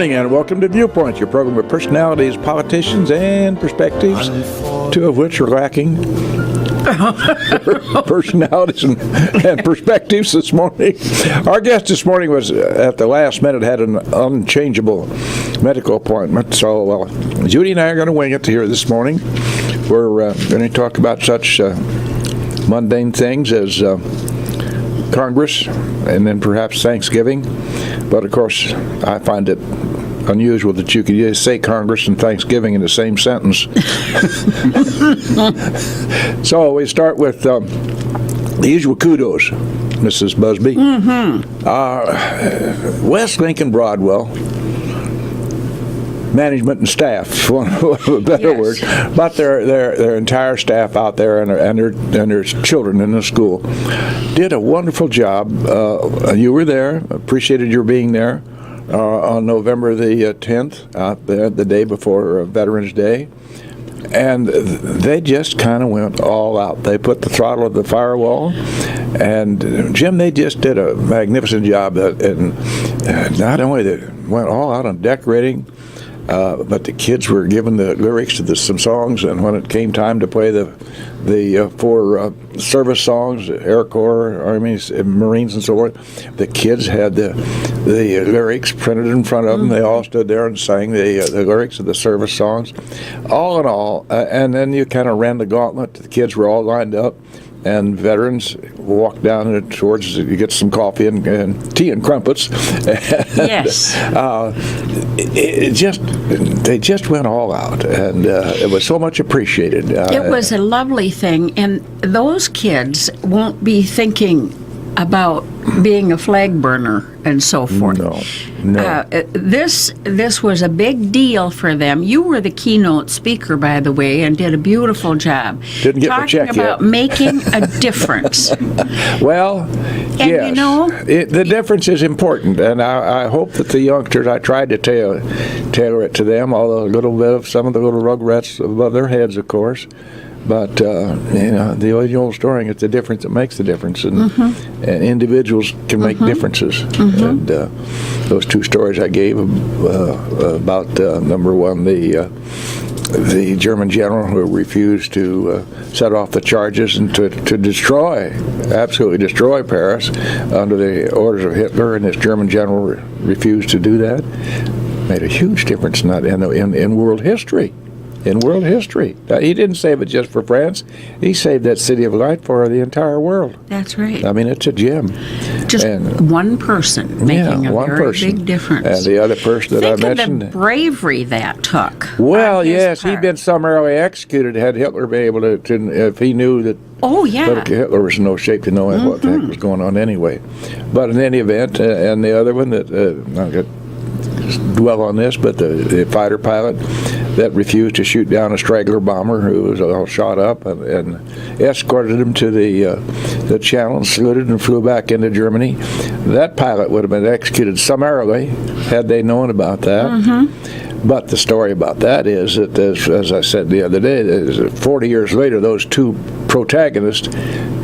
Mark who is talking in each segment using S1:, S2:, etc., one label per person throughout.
S1: morning and welcome to Viewpoint, your program with personalities, politicians, and perspectives, two of which are lacking. Personalities and perspectives this morning. Our guest this morning was, at the last minute, had an unchangeable medical appointment. So Judy and I are going to wing it here this morning. We're going to talk about such mundane things as Congress and then perhaps Thanksgiving. But of course, I find it unusual that you could just say Congress and Thanksgiving in the same sentence. So we start with the usual kudos, Mrs. Busby. West Lincoln Broadwell management and staff, for a better word, but their entire staff out there and their children in the school did a wonderful job. You were there. Appreciated your being there on November the 10th, out there, the day before Veterans Day. And they just kind of went all out. They put the throttle at the firewall. And, Jim, they just did a magnificent job. And not only they went all out on decorating, but the kids were given the lyrics to some songs, and when it came time to play the four service songs, Air Corps, Armies, Marines, and so forth, the kids had the lyrics printed in front of them. They all stood there and sang the lyrics of the service songs, all in all. And then you kind of ran the gauntlet. The kids were all lined up. And veterans walk down towards, you get some coffee and tea and crumpets.
S2: Yes.
S1: They just went all out, and it was so much appreciated.
S2: It was a lovely thing, and those kids won't be thinking about being a flag burner and so forth.
S1: No.
S2: This was a big deal for them. You were the keynote speaker, by the way, and did a beautiful job.
S1: Didn't get my check
S2: talking about
S1: yet.
S2: making a difference.
S1: Well,
S2: and
S1: yes.
S2: You know,
S1: the difference is important, and I hope that the youngsters, I tried to tailor it to them, although a little bit of some of the little rugrats above their heads, of course. But, the old story, it's the difference that makes the difference. And, and individuals can make differences. And those two stories I gave about, number one, the German general who refused to set off the charges and to absolutely destroy Paris under the orders of Hitler, and this German general refused to do that, made a huge difference in world history. In world history. He didn't save it just for France. He saved that city of light for the entire world.
S2: That's right.
S1: I mean, it's a gem.
S2: Just one person making a very big difference.
S1: And the other person that I mentioned.
S2: Think of the bravery that took.
S1: Well, yes, he'd been summarily executed had Hitler been able to if he knew that.
S2: Oh, yeah.
S1: But Hitler was in no shape to know what the heck was going on anyway. But in any event, and the other one that, I'll dwell on this, but the fighter pilot that refused to shoot down a straggler bomber who was all shot up and escorted him to the channel and saluted and flew back into Germany. That pilot would have been executed summarily had they known about that. But the story about that is that, as I said the other day, 40 years later, those two protagonists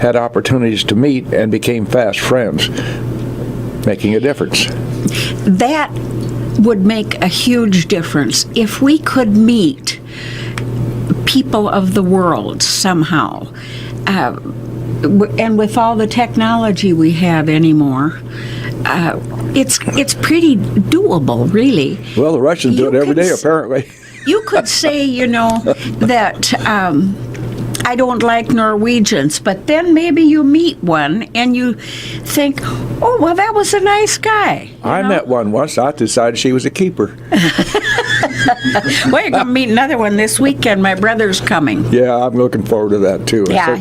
S1: had opportunities to meet and became fast friends, making a difference.
S2: That would make a huge difference if we could meet people of the world somehow. And with all the technology we have anymore, it's pretty doable, really.
S1: Well, the Russians do it every day, apparently.
S2: You could say, that I don't like Norwegians, but then maybe you meet one and you think, oh, well, that was a nice guy.
S1: I met one once. I decided she was a keeper.
S2: Well, you're going to meet another one this weekend. My brother's coming.
S1: Yeah, I'm looking forward to that, too.
S2: Yeah,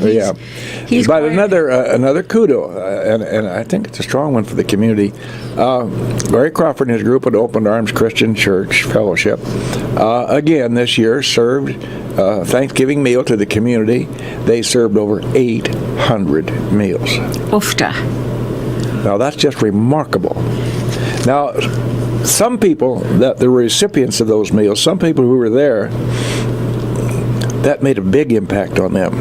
S2: he's
S1: But another kudo, and I think it's a strong one for the community. Larry Crawford and his group at Open Arms Christian Church Fellowship, again this year, served Thanksgiving meal to the community. They served over 800 meals.
S2: Oofta.
S1: Now, that's just remarkable. Now, some people that the recipients of those meals, some people who were there, that made a big impact on them.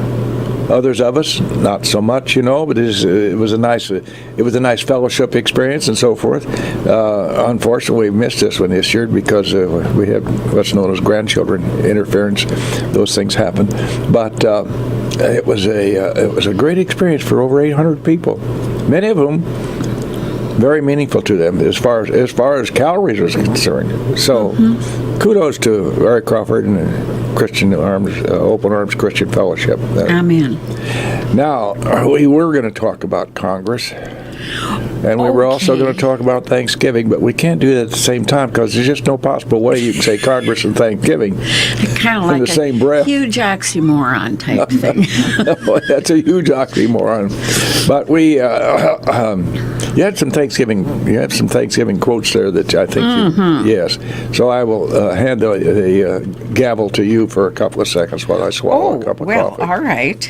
S1: Others of us, not so much, but it was a nice fellowship experience and so forth. Unfortunately, we missed this one this year because we had what's known as grandchildren interference. Those things happen, but it was a great experience for over 800 people. Many of them very meaningful to them as far as calories are concerned. So, kudos to Larry Crawford and Christian Arms, Open Arms Christian Fellowship.
S2: Amen.
S1: Now, we were going to talk about Congress, and we were also going to talk about Thanksgiving, but we can't do that at the same time because there's just no possible way you can say Congress and Thanksgiving
S2: kind of like
S1: in the same breath.
S2: Huge oxymoron type thing.
S1: No, that's a huge oxymoron. But you had some Thanksgiving quotes there that I think yes. So I will hand the gavel to you for a couple of seconds while I swallow a cup of coffee.
S2: All right.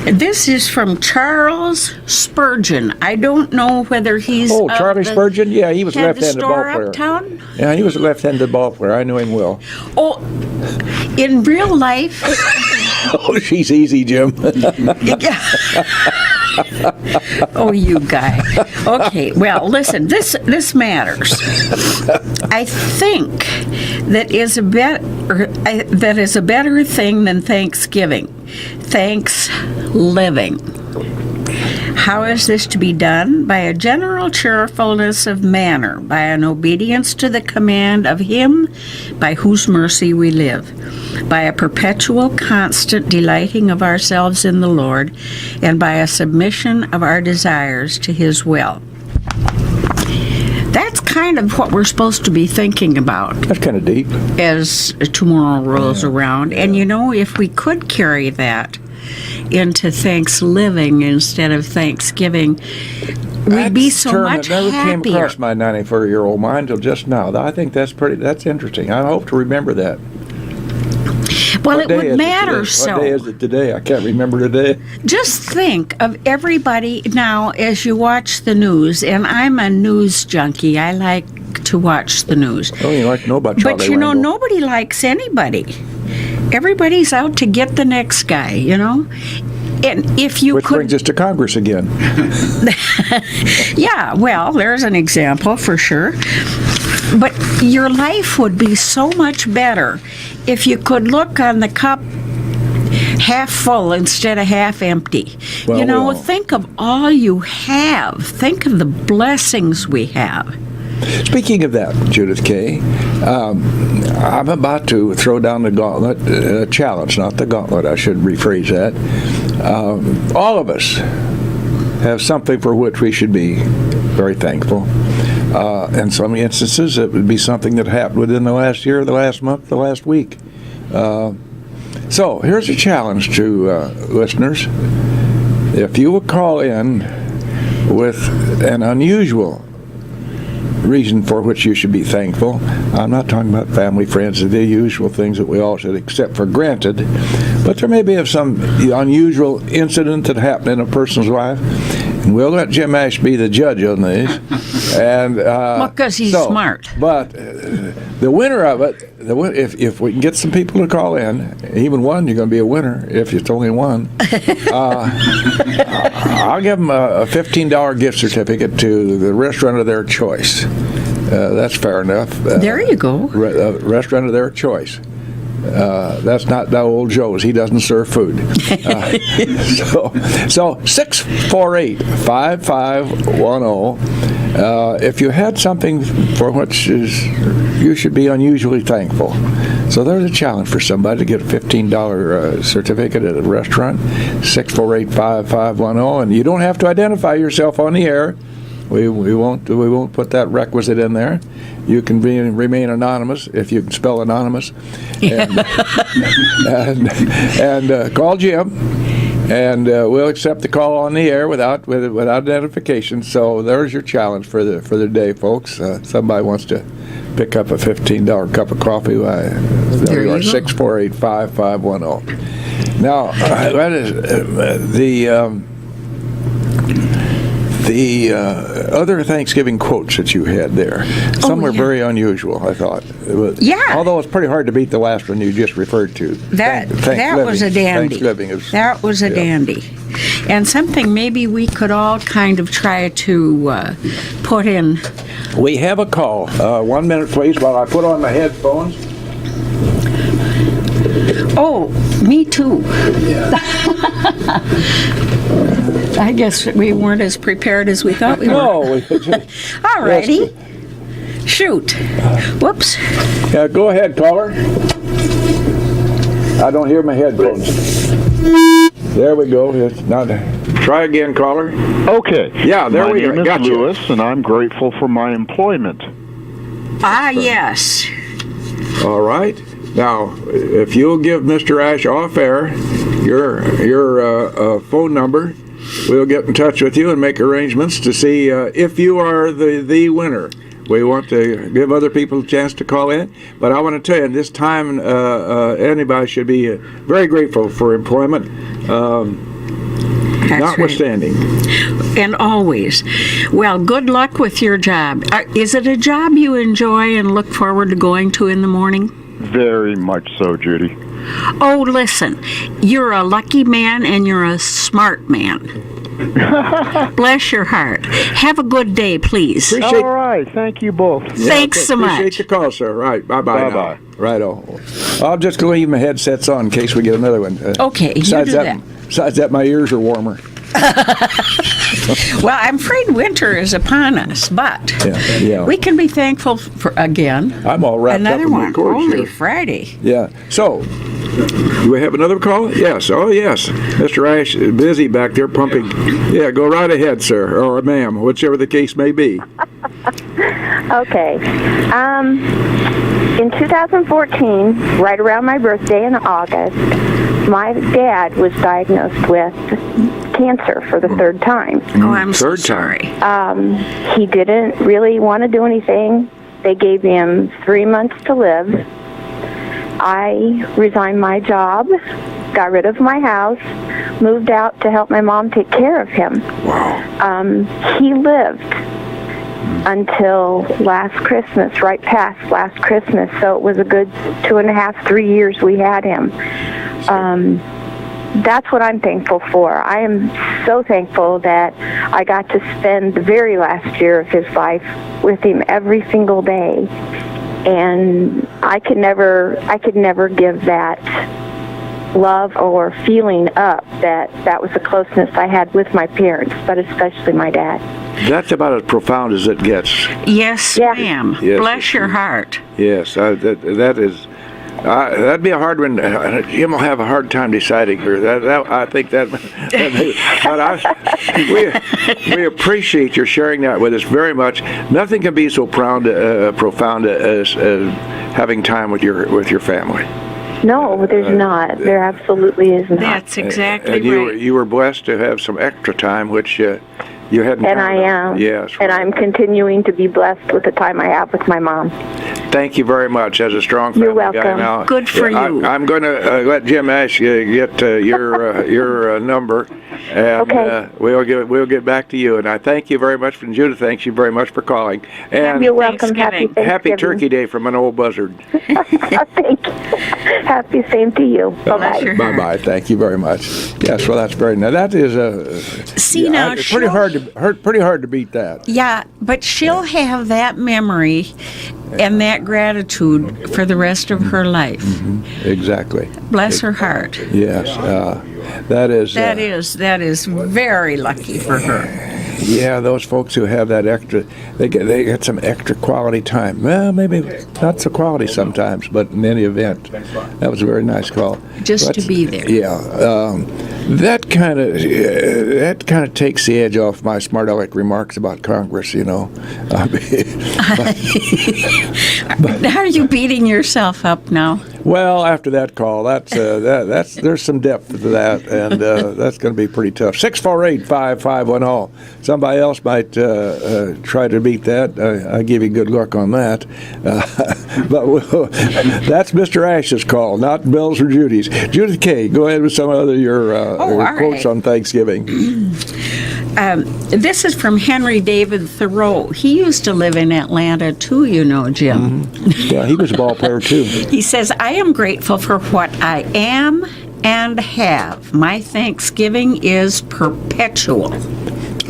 S2: This is from Charles Spurgeon. I don't know whether he's
S1: Charlie Spurgeon? Yeah, he was a left-handed ball player.
S2: Uptown?
S1: Yeah, he was a left-handed ball player. I knew him well.
S2: Oh, in real life?
S1: Oh, she's easy, Jim.
S2: Oh, you guy. Okay, well, listen, this matters. I think that is a better thing than Thanksgiving. Thanks living. How is this to be done? By a general cheerfulness of manner, by an obedience to the command of Him by whose mercy we live, by a perpetual, constant delighting of ourselves in the Lord, and by a submission of our desires to His will. That's kind of what we're supposed to be thinking about.
S1: That's kind of deep.
S2: As tomorrow rolls around. And if we could carry that into Thanksgiving instead of Thanksgiving, we'd be so much happier.
S1: That never came across my 94-year-old mind till just now. I think that's interesting. I hope to remember that.
S2: Well, it would matter so.
S1: What day is it today? I can't remember today.
S2: Just think of everybody now as you watch the news, and I'm a news junkie. I like to watch the news.
S1: Oh, you like to know about Charlie Randall.
S2: But nobody likes anybody. Everybody's out to get the next guy, And if you
S1: Which brings us to Congress again.
S2: Yeah, well, there's an example for sure. But your life would be so much better if you could look on the cup half full instead of half empty.
S1: Well,
S2: think of all you have. Think of the blessings we have.
S1: Speaking of that, Judith Kay, I'm about to throw down the gauntlet, challenge, not the gauntlet, I should rephrase that. All of us have something for which we should be very thankful. In some instances, it would be something that happened within the last year, the last month, the last week. So here's a challenge to listeners. If you will call in with an unusual reason for which you should be thankful. I'm not talking about family, friends, the usual things that we all should accept for granted, but there may be some unusual incident that happened in a person's life, and we'll let Jim Ash be the judge on these. And
S2: because he's smart.
S1: But the winner of it, if we can get some people to call in, even one, you're going to be a winner if it's only one. I'll give them a $15 gift certificate to the restaurant of their choice. That's fair enough.
S2: There you go.
S1: Restaurant of their choice. That's not the old Joe's. He doesn't serve food. So 648-5510. If you had something for which you should be unusually thankful. So there's a challenge for somebody to get a $15 certificate at a restaurant. 648-5510, and you don't have to identify yourself on the air. We won't put that requisite in there. You can remain anonymous if you can spell anonymous, and call Jim, and we'll accept the call on the air without identification. So there's your challenge for the day, folks. Somebody wants to pick up a $15 cup of coffee. There you are, 648-5510. Now that is the the other Thanksgiving quotes that you had there, some were very unusual, I thought.
S2: Yeah.
S1: Although it's pretty hard to beat the last one you just referred to.
S2: That was a dandy. That was a dandy. And something maybe we could all kind of try to put in.
S1: We have a call. 1 minute, please, while I put on my headphones.
S2: Oh, me too. I guess we weren't as prepared as we thought we were.
S1: No.
S2: All righty. Shoot. Whoops.
S1: Go ahead, caller. I don't hear my headphones. There we go. Now, try again, caller.
S3: Okay.
S1: Yeah, there we go.
S3: My name is Lewis, and I'm grateful for my employment.
S2: Ah, yes.
S1: All right. Now, if you'll give Mr. Ash off air your phone number, we'll get in touch with you and make arrangements to see if you are the winner. We want to give other people a chance to call in, but I want to tell you, this time anybody should be very grateful for employment, notwithstanding.
S2: Right. And always. Well, good luck with your job. Is it a job you enjoy and look forward to going to in the morning?
S3: Very much so, Judy.
S2: Oh, listen, you're a lucky man and you're a smart man. Bless your heart. Have a good day, please.
S3: All right. Thank you both.
S2: Thanks so much.
S1: Appreciate your call, sir. Right. Bye-bye.
S3: Bye-bye.
S1: Righto. I'll just leave my headsets on in case we get another one.
S2: Okay, you do that.
S1: Besides that, my ears are warmer.
S2: Well, I'm afraid winter is upon us, but we can be thankful for, again,
S1: I'm all wrapped
S2: another
S1: up in
S2: one,
S1: the course
S2: only
S1: here.
S2: Friday.
S1: Yeah. So, do we have another call? Yes. Oh, yes. Mr. Ash is busy back there pumping. Yeah, go right ahead, sir, or ma'am, whichever the case may be.
S4: Okay. In 2014, right around my birthday in August, my dad was diagnosed with cancer for the third time.
S2: Oh, I'm so
S1: Third
S2: sorry.
S4: He didn't really want to do anything. They gave him 3 months to live. I resigned my job, got rid of my house, moved out to help my mom take care of him.
S1: Wow.
S4: He lived until last Christmas, right past last Christmas. So it was a good 2.5, 3 years we had him. That's what I'm thankful for. I am so thankful that I got to spend the very last year of his life with him every single day. And I could never give that love or feeling up that was the closeness I had with my parents, but especially my dad.
S1: That's about as profound as it gets.
S2: Yes, ma'am.
S1: Yes,
S2: Bless your heart.
S1: Yes, that is. That'd be a hard one. Jim will have a hard time deciding her. I think that. But we appreciate your sharing that with us very much. Nothing can be so profound as having time with your family.
S4: No, there's not. There absolutely is not.
S2: That's exactly
S1: and
S2: right.
S1: you were blessed to have some extra time, which you hadn't.
S4: And I am.
S1: Yes.
S4: And I'm continuing to be blessed with the time I have with my mom.
S1: Thank you very much. As a strong family
S4: You're welcome.
S1: guy now,
S2: Good for you.
S1: I'm going to let Jim Ash get your number, and
S4: Okay.
S1: we'll get back to you. And I thank you very much, and Judy thanks you very much for calling. And
S4: You're welcome. Happy
S2: Thanksgiving.
S4: Thanksgiving.
S1: Happy Turkey Day from an old buzzard.
S4: Thank you. Happy same to you.
S2: Bless
S4: Bye-bye.
S2: your
S1: Bye bye. Thank you very much. Yes, well, that's very nice. That is
S2: See, now
S1: it's pretty hard to beat that.
S2: Yeah, but she'll have that memory and that gratitude for the rest of her life.
S1: Exactly.
S2: Bless her heart.
S1: Yes, that is.
S2: That is very lucky for her.
S1: Yeah, those folks who have that extra, they get some extra quality time. Well, maybe not so quality sometimes, but in any event, that was a very nice call.
S2: Just to be there.
S1: Yeah, that kind of takes the edge off my smart aleck remarks about Congress. You know.
S2: Are you beating yourself up now?
S1: Well, after that call, that's there's some depth to that, and that's going to be pretty tough. 648-5510. Somebody else might try to beat that. I give you good luck on that. But that's Mr. Ash's call, not Bill's or Judy's. Judy K., go ahead with some other your
S2: all
S1: quotes
S2: right.
S1: on Thanksgiving.
S2: This is from Henry David Thoreau. He used to live in Atlanta too, you know, Jim.
S1: Yeah, he was a ball player too.
S2: He says, I am grateful for what I am and have. My thanksgiving is perpetual.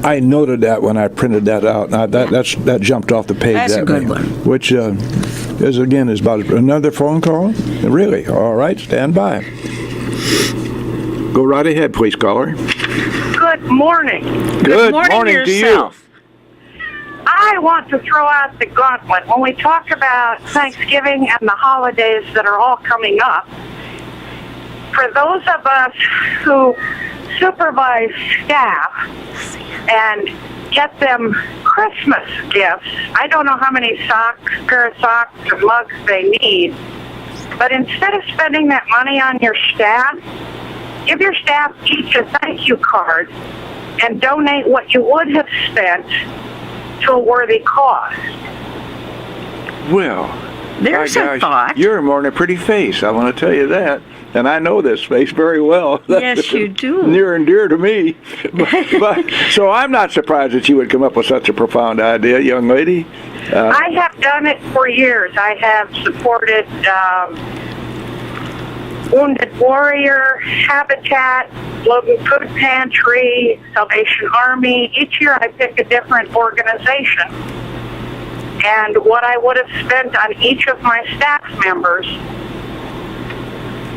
S1: I noted that when I printed that out. Now, that jumped off the page.
S2: That's a good one.
S1: Which is about another phone call. Really? All right, stand by. Go right ahead, please, caller.
S5: Good morning.
S1: Good
S2: morning
S1: to
S2: yourself.
S5: I want to throw out the gauntlet. When we talk about Thanksgiving and the holidays that are all coming up, for those of us who supervise staff and get them Christmas gifts, I don't know how many pair of socks or mugs they need, but instead of spending that money on your staff, give your staff each a thank you card and donate what you would have spent to a worthy cause.
S1: Well,
S2: There's
S1: my
S2: a
S1: gosh,
S2: thought.
S1: You're more than a pretty face, I want to tell you that. And I know this face very well.
S2: Yes, you do.
S1: Near and dear to me. So I'm not surprised that you would come up with such a profound idea, young lady.
S5: I have done it for years. I have supported Wounded Warrior, Habitat, Logan Food Pantry, Salvation Army. Each year I pick a different organization. And what I would have spent on each of my staff members,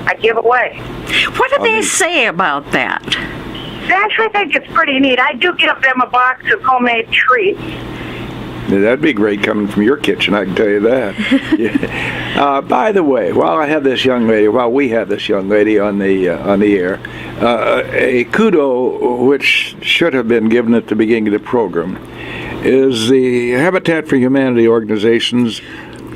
S5: I give away.
S2: What do they say about that?
S5: I actually think it's pretty neat. I do give them a box of homemade treats.
S1: That'd be great coming from your kitchen, I can tell you that. Yeah. By the way, while we have this young lady on the air, a kudo which should have been given at the beginning of the program is the Habitat for Humanity organization's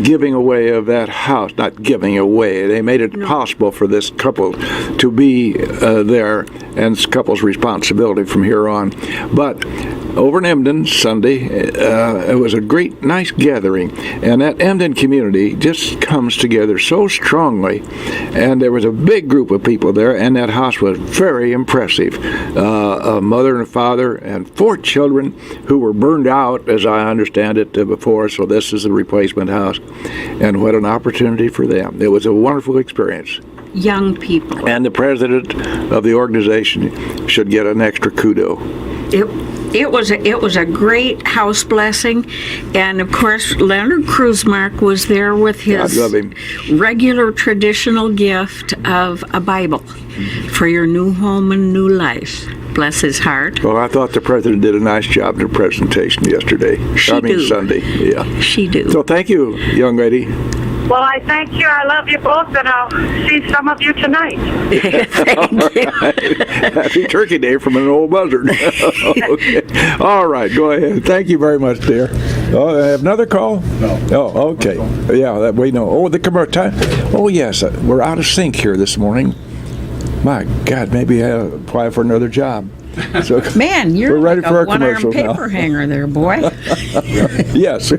S1: giving away of that house. Not giving away. They made it possible for this couple to be there, and it's the couple's responsibility from here on. But over in Emden Sunday, it was a great, nice gathering, and that Emden community just comes together so strongly, and there was a big group of people there, and that house was very impressive. A mother and a father and 4 children who were burned out, as I understand it, before, so this is the replacement house, and what an opportunity for them. It was a wonderful experience.
S2: Young people.
S1: And the president of the organization should get an extra kudo.
S2: It was a great house blessing, and of course Leonard Kruzmark was there with his
S1: God love him.
S2: regular traditional gift of a Bible for your new home and new life. Bless his heart.
S1: Well, I thought the president did a nice job in the presentation yesterday. Sunday. Yeah.
S2: She do.
S1: So thank you, young lady.
S5: Well, I thank you. I love you both, and I'll see some of you tonight.
S2: Thank you.
S1: Happy Turkey Day from an old buzzard. Okay. All right, go ahead. Thank you very much, dear. Oh, I have another call? No. Oh, okay. Yeah, that we know. Oh, the commercial time. Oh, yes. We're out of sync here this morning. My God, maybe I'll apply for another job. So,
S2: Man, you're
S1: we're ready
S2: like
S1: for
S2: a
S1: our
S2: one-arm
S1: commercials now.
S2: paper hanger there, boy.
S1: Yes.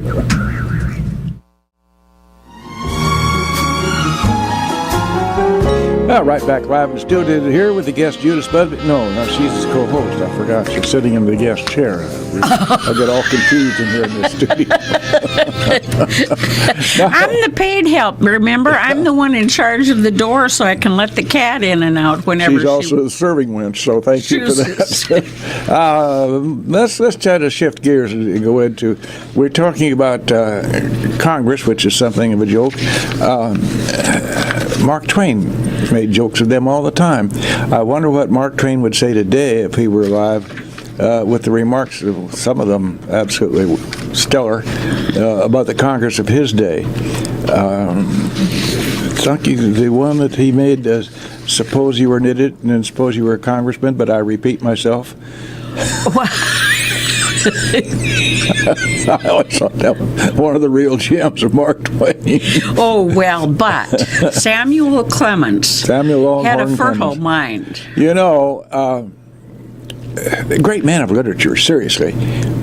S1: Right back live in the studio here with the guest Judy Busby. No, she's his co-host. I forgot. She's sitting in the guest chair. I get all confused in here in the studio.
S2: I'm the paid help, remember? I'm the one in charge of the door so I can let the cat in and out whenever
S1: She's also the serving wench, so thank you for that. Let's try to shift gears and go into, we're talking about Congress, which is something of a joke. Mark Twain made jokes of them all the time. I wonder what Mark Twain would say today if he were alive, with the remarks, some of them absolutely stellar, about the Congress of his day. The one that he made, suppose you were an idiot and then suppose you were a congressman, but I repeat myself. I always thought that was one of the real gems of Mark Twain.
S2: Oh, well, but Samuel Clemens had a fertile mind.
S1: You know, a great man of literature, seriously.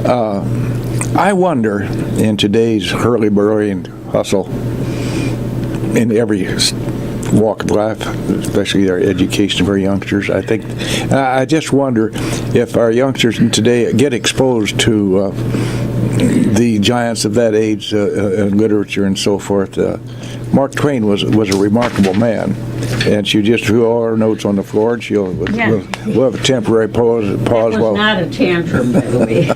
S1: I wonder, in today's hurly-burly and hustle in every walk of life, especially our education of our youngsters. I think, I just wonder if our youngsters today get exposed to the giants of that age in literature and so forth. Mark Twain was a remarkable man, and she just threw all her notes on the floor, and we'll have a temporary pause.
S2: That was not a tantrum, by the way.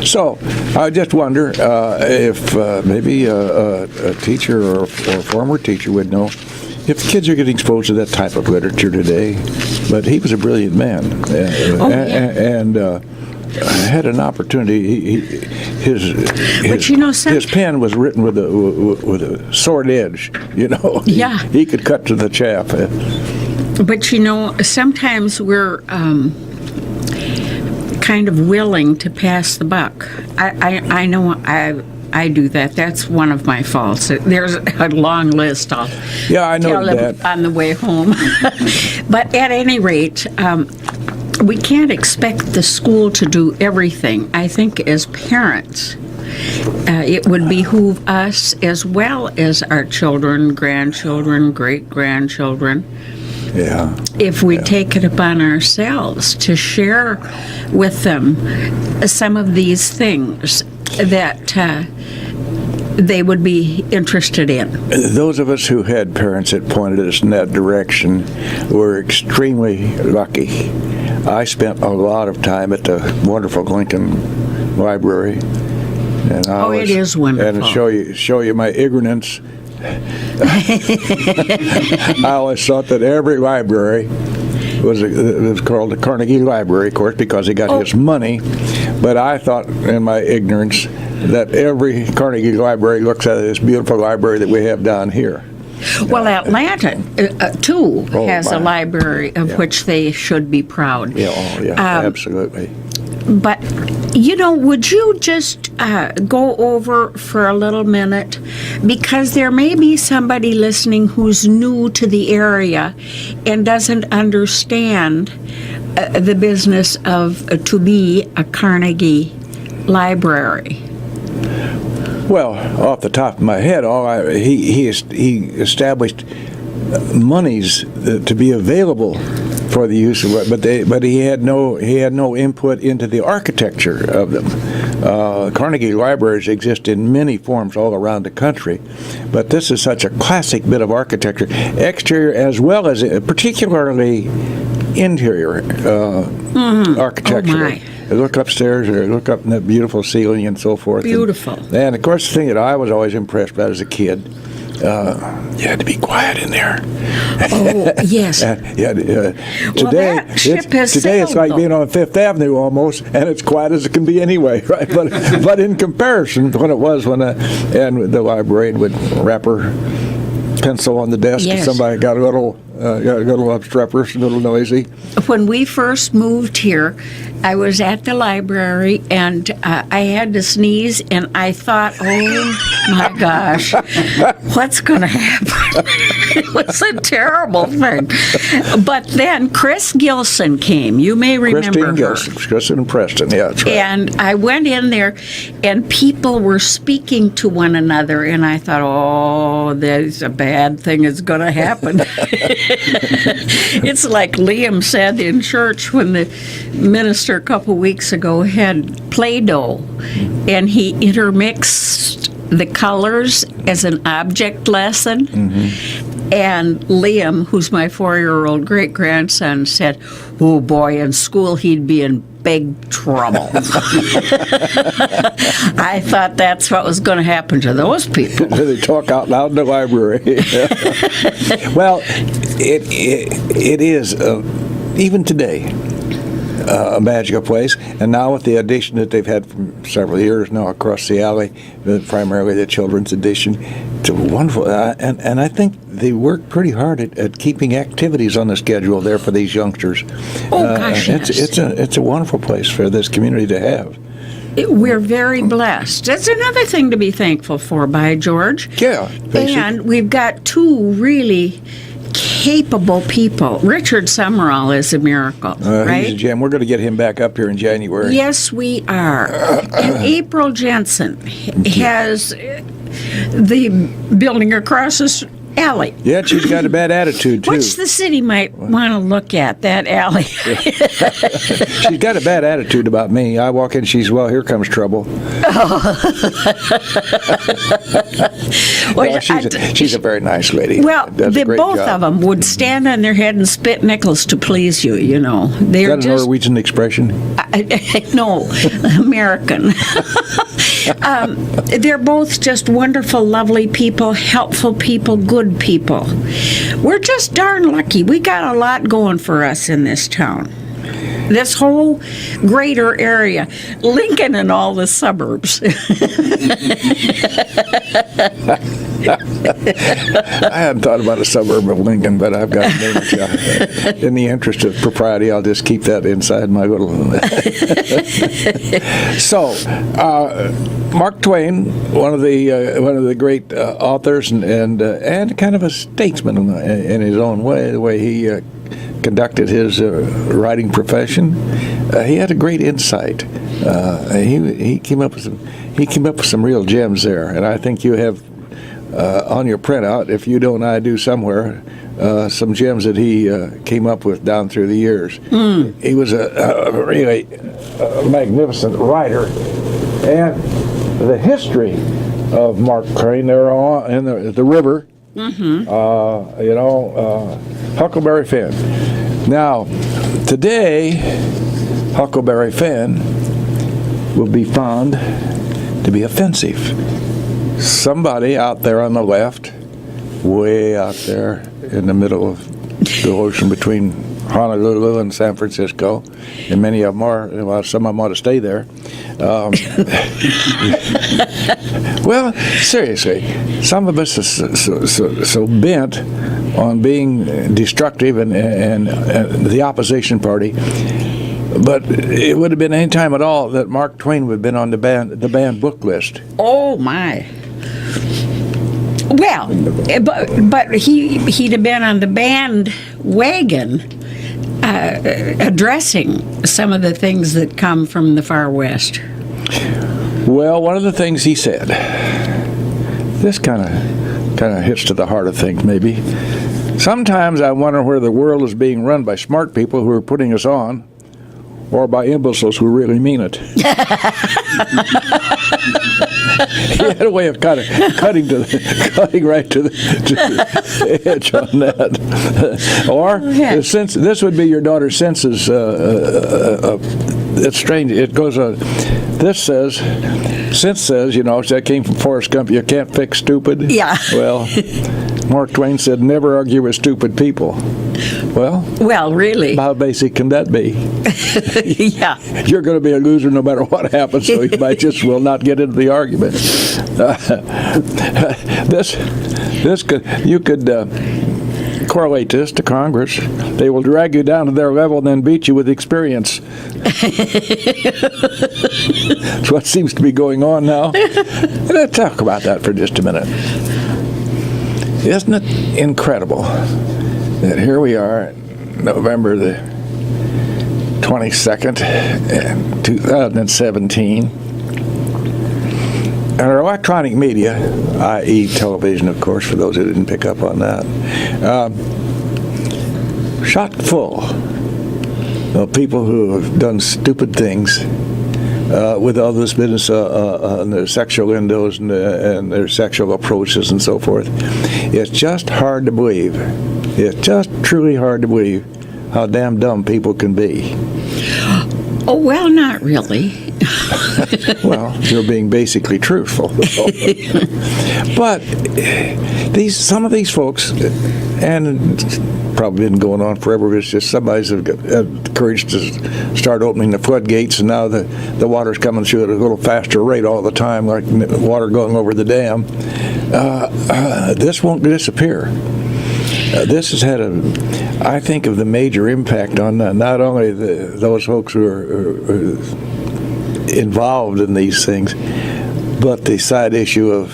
S1: So I just wonder if maybe a teacher or a former teacher would know if kids are getting exposed to that type of literature today. But he was a brilliant man, and had an opportunity. His pen was written with a sword edge.
S2: Yeah.
S1: He could cut to the chaff.
S2: But sometimes we're kind of willing to pass the buck. I know I do that. That's one of my faults. There's a long list. I know that on the way home. But at any rate, we can't expect the school to do everything. I think as parents, it would behoove us as well as our children, grandchildren, great-grandchildren, if we take it upon ourselves to share with them some of these things that they would be interested in.
S1: Those of us who had parents that pointed us in that direction were extremely lucky. I spent a lot of time at the wonderful Lincoln Library. And
S2: it is wonderful.
S1: And show you my ignorance. I always thought that every library was called the Carnegie Library, of course, because he got his money. But I thought, in my ignorance, that every Carnegie Library looks at this beautiful library that we have down here.
S2: Well, Atlanta, too, has a library of which they should be proud.
S1: Absolutely.
S2: But, would you just go over for a little minute? Because there may be somebody listening who's new to the area and doesn't understand the business of to be a Carnegie Library.
S1: Well, off the top of my head, he established monies to be available for the use of it, but he had no input into the architecture of them. Carnegie libraries exist in many forms all around the country, but this is such a classic bit of architecture, exterior as well as particularly interior architecture. Look upstairs or look up in that beautiful ceiling and so forth.
S2: Beautiful.
S1: And of course, the thing that I was always impressed about as a kid, you had to be quiet in there.
S2: Oh, yes.
S1: Today,
S2: today
S1: it's like being on Fifth Avenue almost, and it's quiet as it can be anyway, right? But in comparison to when it was and the librarian would wrap her pencil on the desk if somebody got a little obstreperous, a little noisy.
S2: When we first moved here, I was at the library and I had to sneeze, and I thought, oh my gosh, what's going to happen? It was a terrible thing. But then Chris Gilson came. You may remember
S1: Gilson and Preston, yeah, that's right.
S2: And I went in there, and people were speaking to one another, and I thought, oh, there's a bad thing is going to happen. It's like Liam said in church when the minister a couple weeks ago had Play-Doh, and he intermixed the colors as an object lesson. Mm-hmm. And Liam, who's my 4-year-old great-grandson, said, oh boy, in school he'd be in big trouble. I thought that's what was going to happen to those people.
S1: They talk out loud in the library. Well, it is, even today, a magical place, and now with the addition that they've had for several years now across the alley, primarily the children's edition, it's wonderful, and I think they work pretty hard at keeping activities on the schedule there for these youngsters.
S2: Oh gosh, yes.
S1: It's a wonderful place for this community to have.
S2: We're very blessed. That's another thing to be thankful for, by George.
S1: Yeah.
S2: And we've got two really capable people. Richard Summerall is a miracle, right?
S1: He's a gem. We're going to get him back up here in January.
S2: Yes, we are. And April Jensen has the building across alley.
S1: Yeah, she's got a bad attitude, too.
S2: Which the city might want to look at, that alley.
S1: She's got a bad attitude about me. I walk in, she's, well, here comes trouble.
S2: Well,
S1: No, she's a very nice lady.
S2: Well,
S1: Does a great
S2: both
S1: job.
S2: of them would stand on their head and spit nickels to please you, you know. They're
S1: Is that a Norwegian expression?
S2: no, American. They're both just wonderful, lovely people, helpful people, good people. We're just darn lucky. We got a lot going for us in this town. This whole greater area, Lincoln and all the suburbs.
S1: I hadn't thought about a suburb of Lincoln, but I've got an image. In the interest of propriety, I'll just keep that inside my little... So, Mark Twain, one of the great authors and kind of a statesman in his own way, the way he conducted his writing profession, he had a great insight. He came up with some real gems there, and I think you have on your printout, if you don't, I do somewhere, some gems that he came up with down through the years. He was a really magnificent writer, and the history of Mark Twain, they're all in the river. Huckleberry Finn. Now, today, Huckleberry Finn will be found to be offensive. Somebody out there on the left, way out there in the middle of the ocean between Honolulu and San Francisco, and many of them are, well, some of them ought to stay there. Well, seriously, some of us are so bent on being destructive and the opposition party, but it would have been any time at all that Mark Twain would have been on the banned book list.
S2: Oh, my. Well, but he'd have been on the bandwagon addressing some of the things that come from the far west.
S1: Well, one of the things he said, this kind of hits to the heart of things, maybe. Sometimes I wonder whether the world is being run by smart people who are putting us on, or by imbeciles who really mean it. He had a way of kind of cutting right to the edge on that. Or since this would be your daughter's senses. It's strange. It goes. This says, that came from Forrest Gump. You can't fix stupid.
S2: Yeah.
S1: Well, Mark Twain said, never argue with stupid people. Well,
S2: really.
S1: How basic can that be?
S2: Yeah.
S1: You're going to be a loser no matter what happens, so you might just will not get into the argument. You could correlate this to Congress. They will drag you down to their level and then beat you with experience. That's what seems to be going on now. Let's talk about that for just a minute. Isn't it incredible that here we are, November the 22nd, 2017, and our electronic media, i.e. television, of course, for those who didn't pick up on that, shot full of people who have done stupid things with all this business and their sexual innuendos and their sexual approaches and so forth. It's just hard to believe. It's just truly hard to believe how damn dumb people can be.
S2: Oh, well, not really.
S1: Well, you're being basically truthful. But some of these folks, and it's probably been going on forever, it's just somebody's had the courage to start opening the floodgates, and now the water's coming through at a little faster rate all the time, like water going over the dam. This won't disappear. This has had I think, of the major impact on not only those folks who are involved in these things, but the side issue of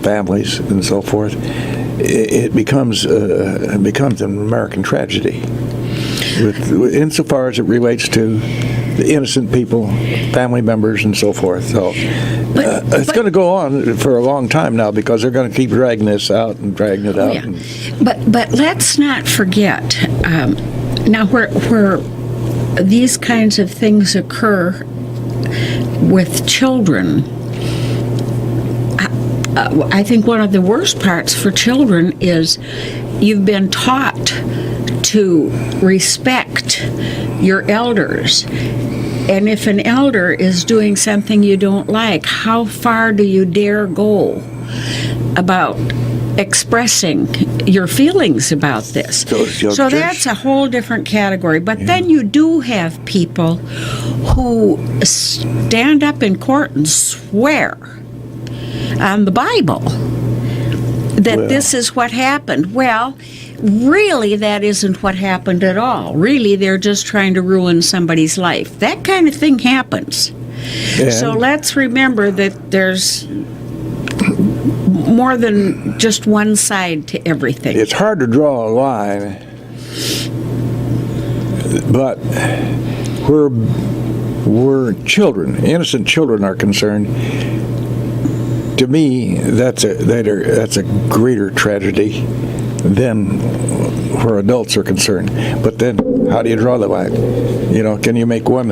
S1: families and so forth. It becomes an American tragedy, insofar as it relates to the innocent people, family members, and so forth. So it's going to go on for a long time now because they're going to keep dragging this out and dragging it out.
S2: Yeah. But let's not forget, now where these kinds of things occur with children, I think one of the worst parts for children is you've been taught to respect your elders. And if an elder is doing something you don't like, how far do you dare go about expressing your feelings about this? So that's a whole different category. But then you do have people who stand up in court and swear on the Bible that this is what happened. Well, really, that isn't what happened at all. Really, they're just trying to ruin somebody's life. That kind of thing happens. And so let's remember that there's more than just one side to everything.
S1: It's hard to draw a line, but where children, innocent children, are concerned, to me, that's a greater tragedy than where adults are concerned. But then, how do you draw the line? Can you make one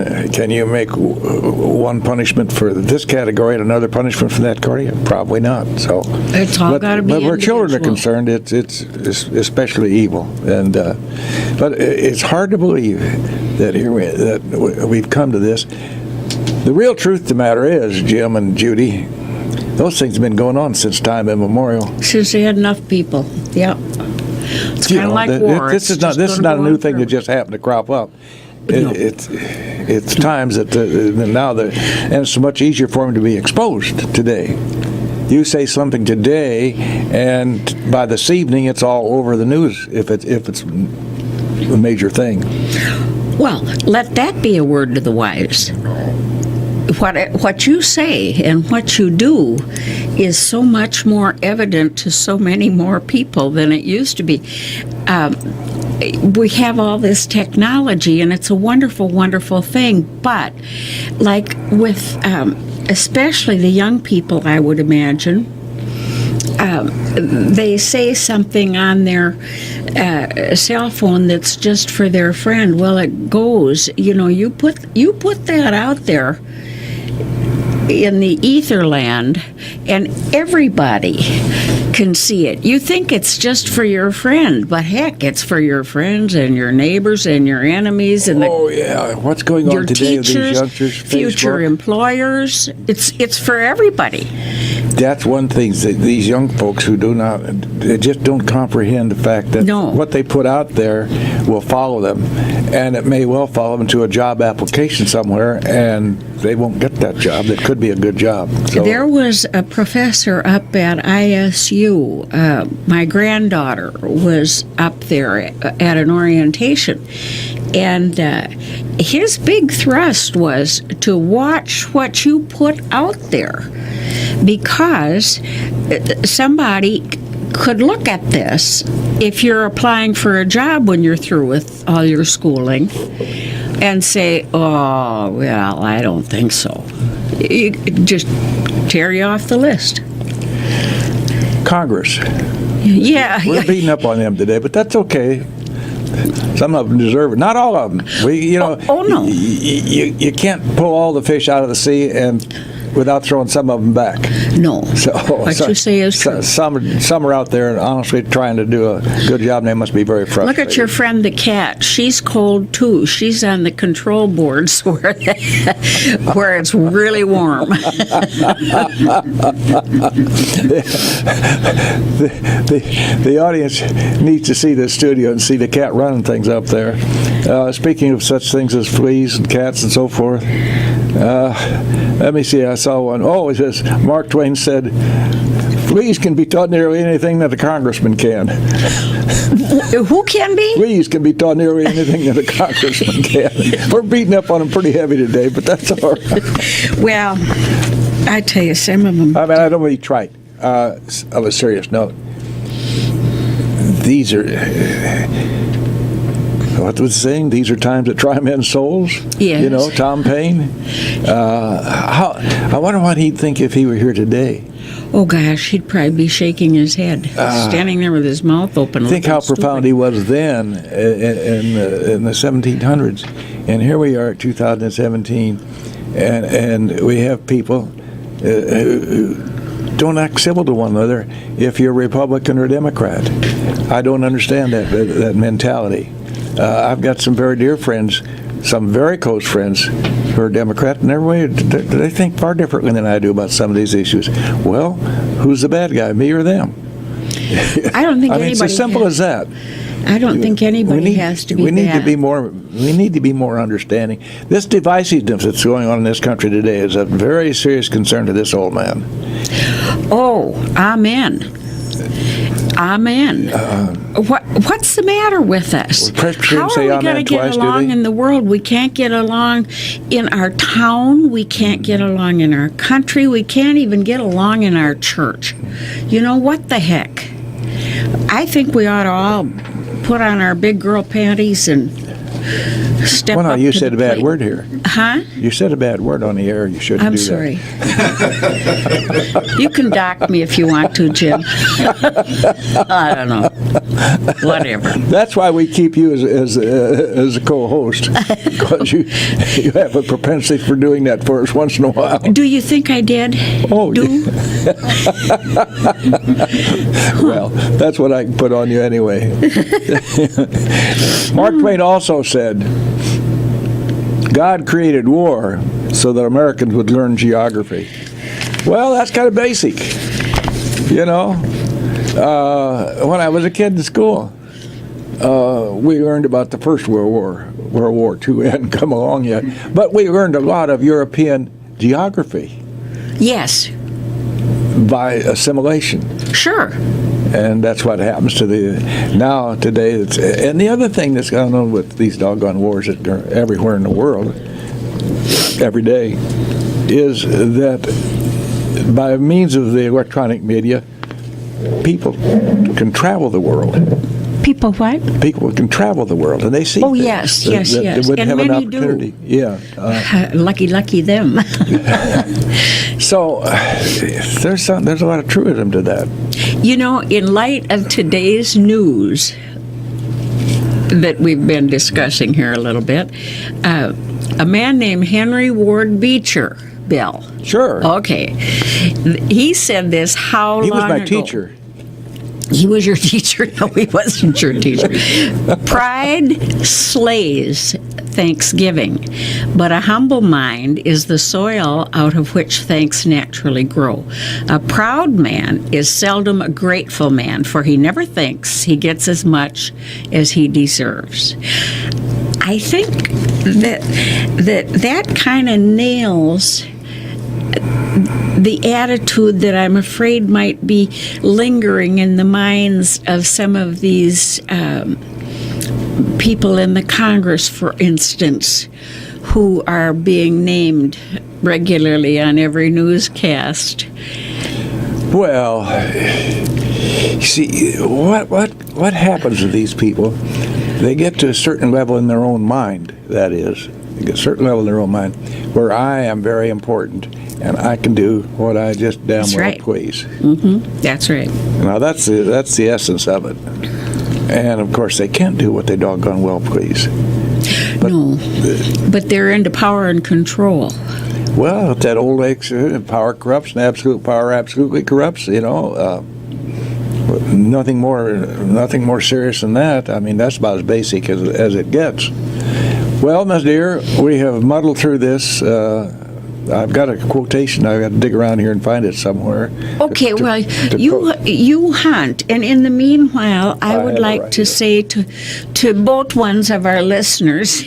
S1: punishment for this category and another punishment for that category? Probably not. So
S2: it's all got to be.
S1: But where children are concerned, it's especially evil. And but it's hard to believe that we've come to this. The real truth of the matter is, Jim and Judy, those things have been going on since time immemorial.
S2: Since they had enough people. Yep. It's kind of like war.
S1: This is not a new thing that just happened to crop up. It's times that and it's much easier for them to be exposed today. You say something today, and by this evening, it's all over the news if it's a major thing.
S2: Well, let that be a word to the wise. What you say and what you do is so much more evident to so many more people than it used to be. We have all this technology, and it's a wonderful, wonderful thing. But like with especially the young people, I would imagine, they say something on their cell phone that's just for their friend. Well, it goes. You put that out there in the etherland, and everybody can see it. You think it's just for your friend, but heck, it's for your friends and your neighbors and your enemies and
S1: what's going on today
S2: teachers,
S1: with these youngsters?
S2: future
S1: Facebook?
S2: Employers. It's for everybody.
S1: That's one thing that these young folks who they just don't comprehend the fact that what they put out there will follow them, and it may well follow them to a job application somewhere, and they won't get that job. That could be a good job. So,
S2: there was a professor up at ISU. My granddaughter was up there at an orientation, and his big thrust was to watch what you put out there, because somebody could look at this if you're applying for a job when you're through with all your schooling and say, oh, well, I don't think so. Just tear you off the list.
S1: Congress.
S2: Yeah.
S1: We're beating up on them today, but that's okay. Some of them deserve it. Not all of them.
S2: No.
S1: You can't pull all the fish out of the sea and without throwing some of them back.
S2: No. What you say is true.
S1: Some are out there and honestly trying to do a good job, and they must be very frustrated.
S2: Look at your friend the cat. She's cold too. She's on the control boards where it's really warm.
S1: The audience needs to see the studio and see the cat running things up there. Speaking of such things as fleas and cats and so forth, let me see. I saw one. Oh, it says Mark Twain said, "Fleas can be taught nearly anything that a congressman can."
S2: Who can be?
S1: Fleas can be taught nearly anything that a congressman can. We're beating up on them pretty heavy today, but that's all right.
S2: Well, I tell you, some of them.
S1: I mean, I don't want to be trite. On a serious note, these are. what was the saying? These are times that try men's souls.
S2: Yes.
S1: You know, Tom Paine. I wonder what he'd think if he were here today.
S2: Oh, gosh, he'd probably be shaking his head, standing there with his mouth open.
S1: Think how profound he was then in the 1700s. And here we are at 2017, and we have people who don't act civil to one another if you're Republican or Democrat. I don't understand that mentality. I've got some very dear friends, some very close friends who are Democrat, and they think far differently than I do about some of these issues. Well, who's the bad guy, me or them?
S2: I don't think
S1: I mean, it's as simple as that.
S2: I don't think anybody has to be
S1: we need
S2: bad.
S1: to be more. We need to be more understanding. This divisiveness that's going on in this country today is a very serious concern to this old man.
S2: Oh, amen. Amen. What's the matter with us? How are we going to get along in the world? We can't get along in our town. We can't get along in our country. We can't even get along in our church. You know, what the heck? I think we ought to all put on our big girl panties and step up.
S1: Well, no, you
S2: to
S1: said
S2: the
S1: a bad
S2: plate.
S1: word here.
S2: Huh?
S1: You said a bad word on the air. You shouldn't
S2: I'm
S1: do
S2: sorry.
S1: that.
S2: You can dock me if you want to, Jim. I don't know. Whatever.
S1: That's why we keep you as a co-host, because you have a propensity for doing that for us once in a while.
S2: Do you think I did?
S1: Oh,
S2: Do?
S1: Well, that's what I can put on you anyway. Mark Twain also said, God created war so that Americans would learn geography. Well, that's kind of basic. You know, when I was a kid in school, we learned about the First World War. World War II hadn't come along yet. But we learned a lot of European geography
S2: Yes.
S1: by assimilation.
S2: Sure.
S1: And that's what happens to now today. And the other thing that's going on with these doggone wars that are everywhere in the world, every day, is that by means of the electronic media, people can travel the world.
S2: People what?
S1: People can travel the world, and they see
S2: Oh,
S1: things
S2: yes,
S1: that-
S2: yes,
S1: that
S2: yes.
S1: They wouldn't
S2: And
S1: have an
S2: many do.
S1: opportunity. Yeah.
S2: Lucky them.
S1: So there's a lot of truism to that.
S2: You know, in light of today's news that we've been discussing here a little bit, a man named Henry Ward Beecher, Bill.
S1: Sure.
S2: Okay. He said this how
S1: He was
S2: long
S1: my
S2: ago?
S1: teacher.
S2: He was your teacher? No, he wasn't your teacher. Pride slays thanksgiving, but a humble mind is the soil out of which thanks naturally grow. A proud man is seldom a grateful man, for he never thinks he gets as much as he deserves. I think that kind of nails the attitude that I'm afraid might be lingering in the minds of some of these people in the Congress, for instance, who are being named regularly on every newscast.
S1: Well, see, what happens to these people? They get to a certain level in their own mind, that is. They get a certain level in their own mind, where I am very important, and I can do what I just damn
S2: That's
S1: well
S2: right.
S1: please.
S2: Mm-hmm. That's right.
S1: Now, that's the essence of it. And, of course, they can't do what they doggone well please.
S2: No, but they're into power and control.
S1: Well, it's that old power corrupts, and absolute power absolutely corrupts, you know. Nothing more serious than that. I mean, that's about as basic as it gets. Well, Ms. Dear, we have muddled through this. I've got a quotation. I've got to dig around here and find it somewhere.
S2: Okay, well, you hunt, and in the meanwhile, I would
S1: have it
S2: like
S1: right
S2: to
S1: here.
S2: say to both ones of our listeners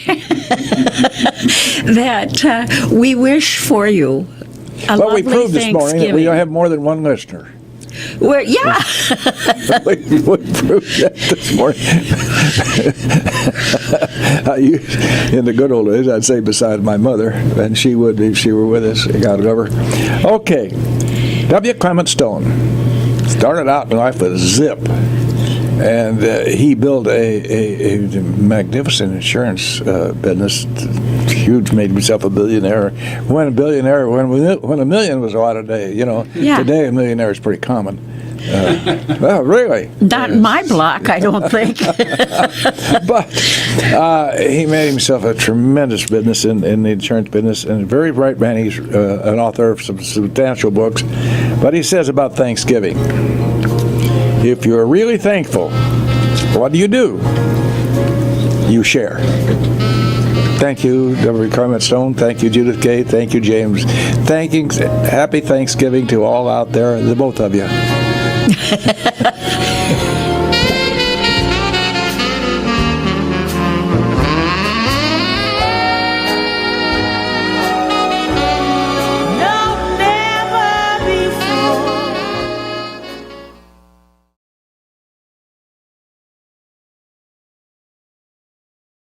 S2: that we wish for you a
S1: Well, we
S2: lovely
S1: proved this morning that we
S2: Thanksgiving.
S1: don't have more than one listener.
S2: Well, yeah.
S1: we proved that this morning. In the good old days, I'd say beside my mother, and she would if she were with us. God love her. Okay, W. Clement Stone started out in life with zip, And he built a magnificent insurance business. Huge, made himself a billionaire. When a million was a lot of day,
S2: Yeah.
S1: Today a millionaire is pretty common. Well, really.
S2: Not in my block, I don't think.
S1: But he made himself a tremendous business in the insurance business, and a very bright man. He's an author of some substantial books. But he says about Thanksgiving, if you're really thankful, what do? You share. Thank you, W. Clement Stone. Thank you, Judith Kay. Thank you, James. Happy Thanksgiving to all out there, the both of you.